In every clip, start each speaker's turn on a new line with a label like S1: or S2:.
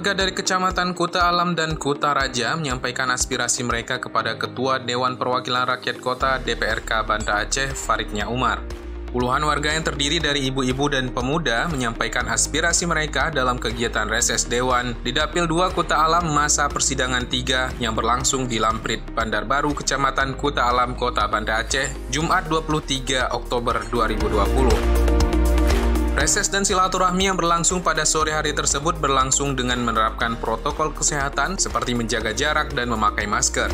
S1: Warga dari Kecamatan Kuta Alam dan Kuta Raja menyampaikan aspirasi mereka kepada Ketua Dewan Perwakilan Rakyat Kota DPRK Banda Aceh, Faridnya Umar. Puluhan warga yang terdiri dari ibu-ibu dan pemuda menyampaikan aspirasi mereka dalam kegiatan reses Dewan di Dapil 2 Kuta Alam masa persidangan 3 yang berlangsung di Lamprit, Bandar Baru, Kecamatan Kuta Alam, Kota Banda Aceh, Jumat 23 Oktober 2020. Reses dan silaturahmi yang berlangsung pada sore hari tersebut berlangsung dengan menerapkan protokol kesehatan seperti menjaga jarak dan memakai masker.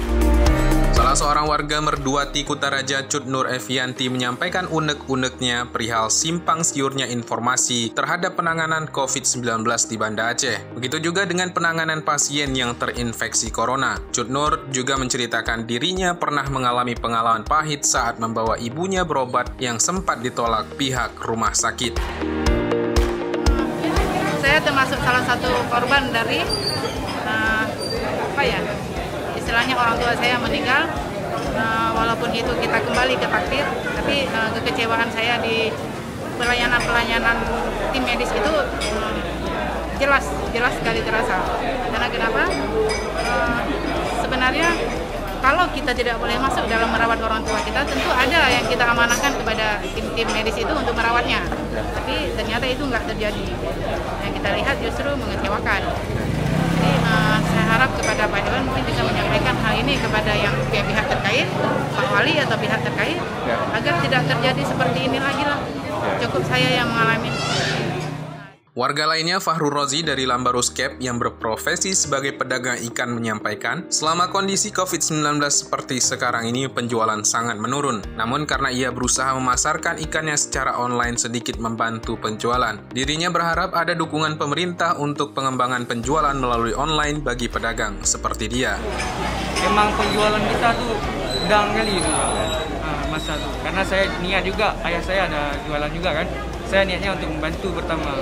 S1: Salah seorang warga Merduati Kuta Raja, Cut Nur Evianti, menyampaikan unek-uneknya perihal simpang siurnya informasi terhadap penanganan COVID-19 di Banda Aceh. Begitu juga dengan penanganan pasien yang terinfeksi corona. Cut Nur juga menceritakan dirinya pernah mengalami pengalaman pahit saat membawa ibunya berobat yang sempat ditolak pihak rumah sakit.
S2: Saya termasuk salah satu korban dari istilahnya orang tua saya meninggal. Walaupun itu kita kembali ke takdir, tapi kekecewaan saya di pelayanan tim medis itu jelas sekali terasa. Karena kenapa? Sebenarnya kalau kita tidak boleh masuk dalam merawat orang tua kita, tentu ada yang kita amanahkan kepada tim medis itu untuk merawatnya. Tapi ternyata itu nggak terjadi. Yang kita lihat justru mengecewakan. Jadi saya harap kepada Pak Dewan mungkin bisa menyampaikan hal ini kepada yang pihak terkait, Pak Wali atau pihak terkait, agar tidak terjadi seperti ini lagi lah. Cukup saya yang mengalami.
S1: Warga lainnya, Fahrul Rozi dari Lambarus Cap yang berprofesi sebagai pedagang ikan menyampaikan, selama kondisi COVID-19 seperti sekarang ini penjualan sangat menurun. Namun karena ia berusaha memasarkan ikannya secara online sedikit membantu penjualan. Dirinya berharap ada dukungan pemerintah untuk pengembangan penjualan melalui online bagi pedagang seperti dia.
S3: Memang penjualan kita tuh sedang kali itu masa tuh. Karena saya niat juga, ayah saya ada jualan juga kan. Saya niatnya untuk membantu pertama.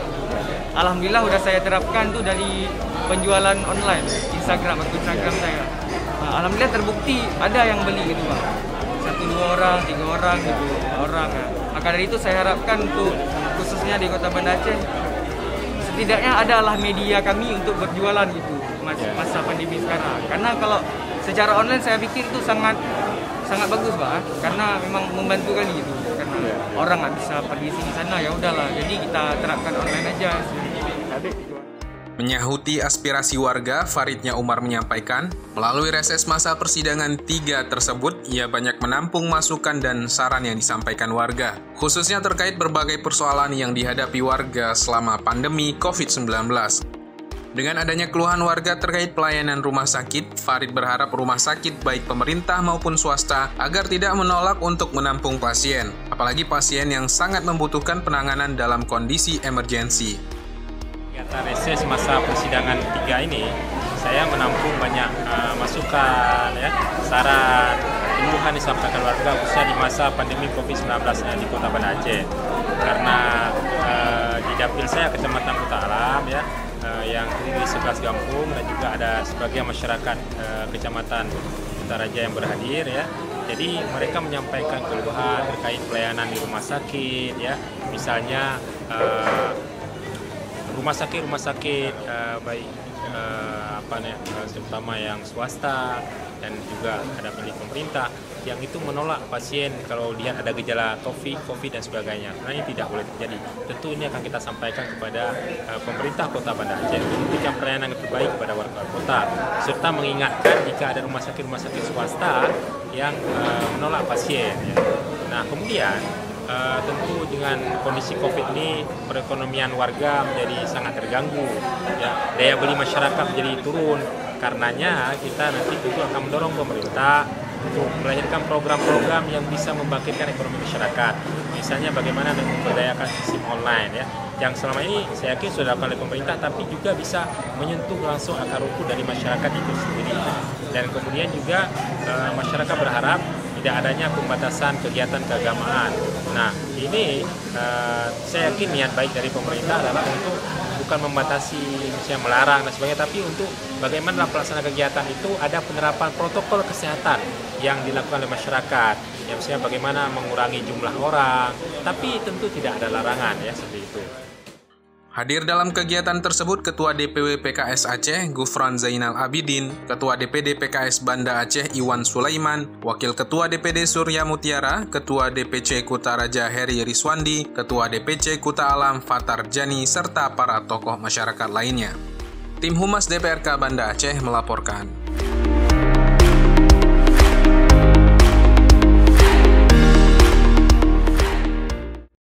S3: Alhamdulillah udah saya terapkan tuh dari penjualan online Instagram saya. Alhamdulillah terbukti ada yang beli gitu Pak. 1, 2 orang, 3 orang gitu, orang. Maka dari itu saya harapkan untuk khususnya di Kota Banda Aceh setidaknya adalah media kami untuk berjualan gitu masa pandemi sekarang. Karena kalau secara online saya pikir itu sangat bagus Pak, karena memang membantu kali gitu. Karena orang nggak bisa pergi sini sana, ya udahlah. Jadi kita terapkan online aja.
S1: Menyahuti aspirasi warga, Faridnya Umar menyampaikan, melalui reses masa persidangan 3 tersebut, ia banyak menampung masukan dan saran yang disampaikan warga, khususnya terkait berbagai persoalan yang dihadapi warga selama pandemi COVID-19. Dengan adanya keluhan warga terkait pelayanan rumah sakit, Farid berharap rumah sakit baik pemerintah maupun swasta agar tidak menolak untuk menampung pasien, apalagi pasien yang sangat membutuhkan penanganan dalam kondisi emergensi.
S4: Kegiatan reses masa persidangan 3 ini, saya menampung banyak masukan, saran, keluhan disampaikan warga khususnya di masa pandemi COVID-19 di Kota Banda Aceh. Karena di dapil saya Kecamatan Kuta Alam yang terdiri 11 kampung dan juga ada sebagian masyarakat Kecamatan Kuta Raja yang berhadir Jadi mereka menyampaikan keluhan terkait pelayanan di rumah sakit misalnya rumah sakit baik terutama yang swasta dan juga ada milik pemerintah yang itu menolak pasien kalau lihat ada gejala COVID dan sebagainya. Nah ini tidak boleh terjadi. Tentu ini akan kita sampaikan kepada pemerintah Kota Banda Aceh untuk memberikan pelayanan yang terbaik kepada warga kota, serta mengingatkan jika ada rumah sakit swasta yang menolak pasien. Nah kemudian tentu dengan kondisi COVID ini perekonomian warga menjadi sangat terganggu, daya beli masyarakat menjadi turun. Karenanya kita nanti tentu akan mendorong pemerintah untuk melahirkan program-program yang bisa membangkitkan ekonomi masyarakat. Misalnya bagaimana memberdayakan sistem online yang selama ini saya yakin sudah dilakukan oleh pemerintah, tapi juga bisa menyentuh langsung akar rumput dari masyarakat itu sendiri. Dan kemudian juga masyarakat berharap tidak adanya pembatasan kegiatan keagamaan. Nah ini saya yakin niat baik dari pemerintah adalah untuk bukan membatasi, misalnya melarang dan sebagainya, tapi untuk bagaimana dalam pelaksanaan kegiatan itu ada penerapan protokol kesehatan yang dilakukan oleh masyarakat. Ya, misalnya bagaimana mengurangi jumlah orang, tapi tentu tidak ada larangan seperti itu.
S1: Hadir dalam kegiatan tersebut Ketua DPW PKS Aceh Gufron Zainal Abidin, Ketua DPD PKS Banda Aceh Iwan Sulaiman, Wakil Ketua DPD Surya Mutiara, Ketua DPC Kuta Raja Heri Riswandi, Ketua DPC Kuta Alam Fatar Jani, serta para tokoh masyarakat lainnya. Tim Humas DPRK Banda Aceh melaporkan.